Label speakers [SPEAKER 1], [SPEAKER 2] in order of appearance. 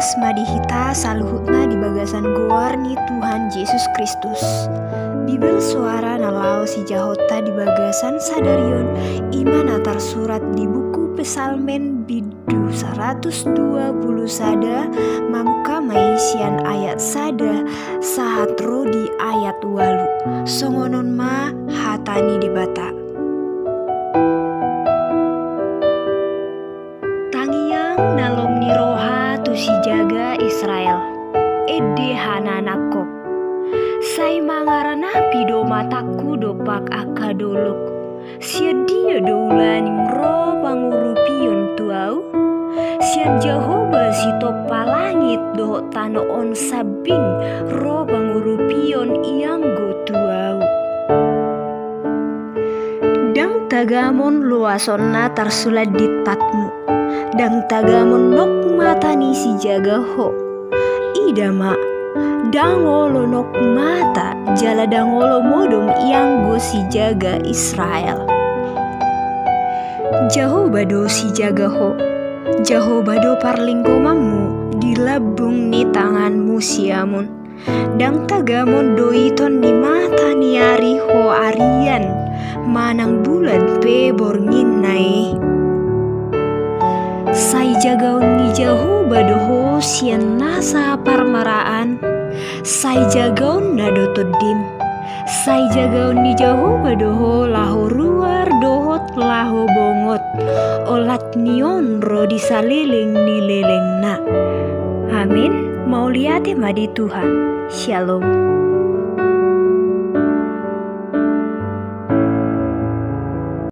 [SPEAKER 1] asmadihita saluhutna di bagasan goarni Tuhan Yesus Kristus. Bibel suara nalau si jahota di bagasan sadarion iman atar surat di buku Pesalmen bidu 120 sada mamuka maisian ayat sada sahat ro di ayat walu songonon ma hatani di bata. Tangiang nalom ni roha tu si jaga Israel ede hananako sai mangarana pido mataku dopak akadolok sia doulani mro pangurupion tuau sian Jehovah si topa langit do tano on sabing ro pangurupion ianggo tuau dang tagamon luasonna tarsulat di tatmu dang tagamon nok matani si jaga ho idama dangolo nok mata jala dangolo modom ianggo si jaga Israel. Jahobado si jaga ho Jahobado parlingkomamu dilabung ni tanganmu siamun dang tagamon doiton ni mata ni ari ho arian manang bulan pe borngin nai sai jagaon ni Jahobado ho sian nasa parmaraan sai jagaon na dotodim sai jagaon ni Jahobado ho laho ruar dohot laho bongot olat nion ro disaliling ni leleng na. Amin. Mau lihat madi Tuhan. Shalom.